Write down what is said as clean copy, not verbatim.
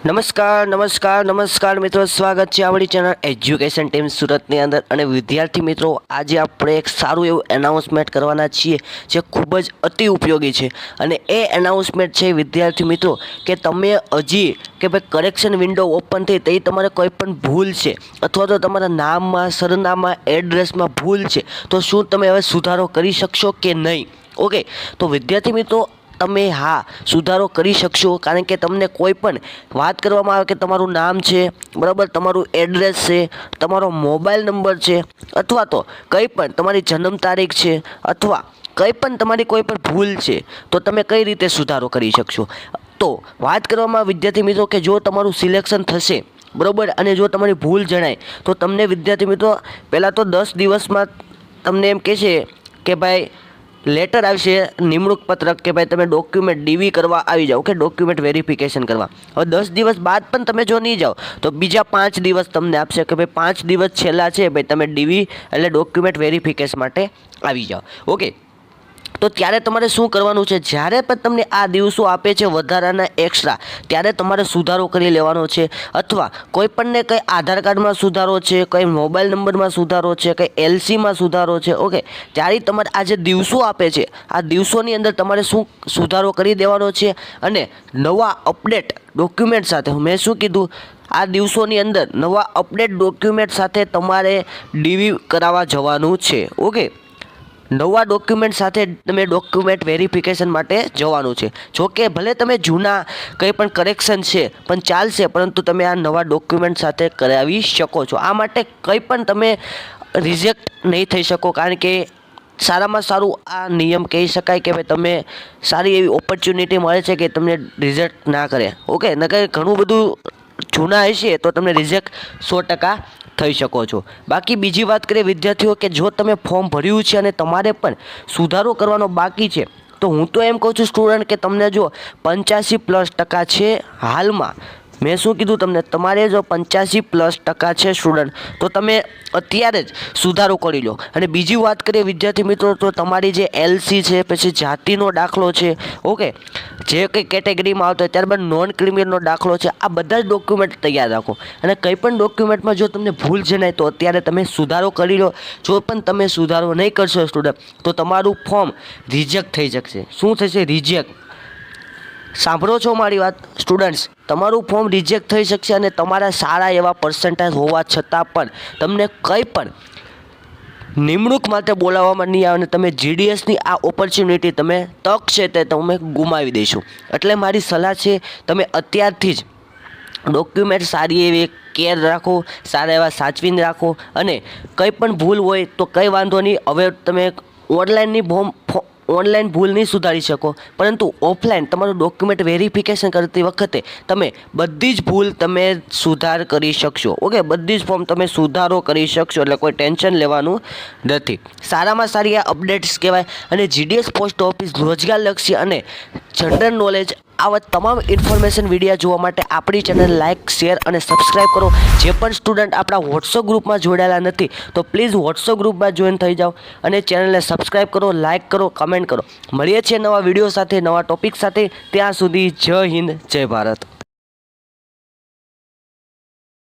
નમસ્કાર નમસ્કાર નમસ્કાર મિત્રો, સ્વાગત છે આપણી ચેનલ એજ્યુકેશન ટીમ સુરતની અંદર। અને વિદ્યાર્થી મિત્રો, આજે આપણે એક સારું એવું એનાઉન્સમેન્ટ કરવાના છીએ જે ખૂબ જ અતિ ઉપયોગી છે। અને એ એનાઉન્સમેન્ટ છે વિદ્યાર્થી મિત્રો કે તમે હજી કે ભાઈ કરેક્શન વિન્ડો ઓપન થઈ તો તમારે કોઈ પણ ભૂલ છે અથવા તો તમારા નામમાં, સરનામા, એડ્રેસમાં ભૂલ છે તો શું તમે હવે સુધારો કરી શકશો કે નહીં? ઓકે, તો વિદ્યાર્થી મિત્રો તમે હા સુધારો કરી શકશો, કારણ કે તમને કોઈ પણ વાત કરવામાં આવે કે તમારું નામ છે બરાબર, તમારું એડ્રેસ છે, તમારો મોબાઈલ નંબર છે, અથવા તો કંઈ પણ તમારી જન્મ તારીખ છે, અથવા કંઈ પણ તમારી કોઈ પણ ભૂલ છે તો તમે કઈ રીતે સુધારો કરી શકશો? તો વાત કરવામાં વિદ્યાર્થી મિત્રો કે જો તમારું સિલેક્શન થશે બરાબર અને જો તમારી ભૂલ જણાય તો તમને વિદ્યાર્થી મિત્રો પહેલાં તો 10 દિવસમાં તમને એમ કહેશે કે ભાઈ લેટર આવશે, નિમણૂક પત્રક કે ભાઈ તમે ડોક્યુમેન્ટ ડીવી કરવા આવી જાઓ કે ડોક્યુમેન્ટ વેરિફિકેશન કરવા। હવે 10 દિવસ બાદ પણ તમે જો નહીં જાઓ તો બીજા 5 દિવસ તમને આપશે કે ભાઈ 5 દિવસ છેલ્લા છે ભાઈ તમે ડીવી એટલે ડોક્યુમેન્ટ વેરિફિકેશન માટે આવી જાઓ। ઓકે, તો ત્યારે તમારે શું કરવાનું છે? જ્યારે પણ તમને આ દિવસો આપે છે વધારાના એક્સ્ટ્રા, ત્યારે તમારે સુધારો કરી લેવાનો છે। અથવા કોઈ પણને કંઈ આધાર કાર્ડમાં સુધારો છે, કંઈ મોબાઈલ નંબરમાં સુધારો છે, કંઈ એલસીમાં સુધારો છે, ઓકે, ત્યારે તમારે આ જે દિવસો આપે છે આ દિવસોની અંદર તમારે શું સુધારો કરી દેવાનો છે અને નવા અપડેટ ડોક્યુમેન્ટ સાથે, મેં શું કીધું, આ દિવસોની અંદર નવા અપડેટ ડોક્યુમેન્ટ સાથે તમારે ડીવી કરાવવા જવાનું છે। ઓકે, નવા ડોક્યુમેન્ટ સાથે તમે ડોક્યુમેન્ટ વેરિફિકેશન માટે જવાનું છે। જોકે ભલે તમે જૂના કંઈ પણ કરેક્શન છે પણ ચાલશે, પરંતુ તમે આ નવા ડોક્યુમેન્ટ સાથે કરાવી શકો છો। આ માટે કંઈ પણ તમે રિજેક્ટ નહીં થઈ શકો, કારણ કે સારામાં સારું આ નિયમ કહી શકાય કે ભાઈ તમે સારી એવી ઓપોર્ચ્યુનિટી મળે છે કે તમને રિજેક્ટ ના કરે। ઓકે, નકર ઘણું બધું જૂના હશે તો તમને રિજેક્ટ 100% થઈ શકો છો। બાકી બીજી વાત કરીએ વિદ્યાર્થીઓ કે જો તમે ફોર્મ ભર્યું છે અને તમારે પણ સુધારો કરવાનો બાકી છે તો હું તો એમ કહું છું સ્ટુડન્ટ કે તમને જો 85+ છે હાલમાં, મેં શું કીધું તમને, તમારે જો 85+ છે સ્ટુડન્ટ તો તમે અત્યારે જ સુધારો કરી લો। અને બીજી વાત કરીએ વિદ્યાર્થી મિત્રો તો તમારી જે એલસી છે, પછી જાતિનો દાખલો છે, ઓકે, જે કંઈ કેટેગરીમાં આવતો હોય, ત્યારબાદ નોન ક્રિમિનલનો દાખલો છે, આ બધા જ ડોક્યુમેન્ટ તૈયાર રાખો। અને કંઈ પણ ડોક્યુમેન્ટમાં જો તમને ભૂલ જણાય તો અત્યારે તમે સુધારો કરી લો। જો પણ તમે સુધારો નહીં કરશો સ્ટુડન્ટ તો તમારું ફોર્મ રિજેક્ટ થઈ જશે। શું થશે? રિજેક્ટ। સાંભળો છો મારી વાત સ્ટુડન્ટ્સ? તમારું ફોર્મ રિજેક્ટ થઈ શકશે અને તમારા સારા એવા પર્સન્ટેજ હોવા છતાં પણ તમને કંઈ પણ નિમણૂક માટે બોલાવવામાં નહીં આવે અને તમે જીડીએસની આ ઓપોર્ચ્યુનિટી તમે તક છે તે તમે ગુમાવી દેશો। એટલે મારી સલાહ છે તમે અત્યારથી જ ડોક્યુમેન્ટ સારી એવી કેર રાખો, સારા એવા સાચવીને રાખો। અને કંઈ પણ ભૂલ હોય તો કંઈ વાંધો નહીં, હવે તમે ઓનલાઈન ભૂલ નહીં સુધારી શકો, પરંતુ ઓફલાઈન તમારું ડોક્યુમેન્ટ વેરિફિકેશન કરતી વખતે તમે બધી જ ભૂલ તમે સુધાર કરી શકશો। ઓકે, બધી જ ફોર્મ તમે સુધારો કરી શકશો, એટલે કોઈ ટેન્શન લેવાનું નથી। સારામાં સારી આ અપડેટ્સ કહેવાય। અને જીડીએસ પોસ્ટ ઓફિસ રોજગારલક્ષી અને જનરલ નોલેજ આવા તમામ ઇન્ફોર્મેશન વિડીયો જોવા માટે આપણી ચેનલ લાઇક, શેર અને સબસ્ક્રાઈબ કરો। જે પણ સ્ટુડન્ટ આપણા વોટ્સઅપ ગ્રુપમાં જોડાયેલા નથી તો પ્લીઝ વોટ્સઅપ ગ્રુપમાં જોઈન થઈ જાઓ અને ચેનલને સબસ્ક્રાઈબ કરો, લાઇક કરો, કમેન્ટ કરો। મળીએ છીએ નવા વિડીયો સાથે, નવા ટોપિક સાથે। ત્યાં સુધી જય હિન્દ, જય ભારત।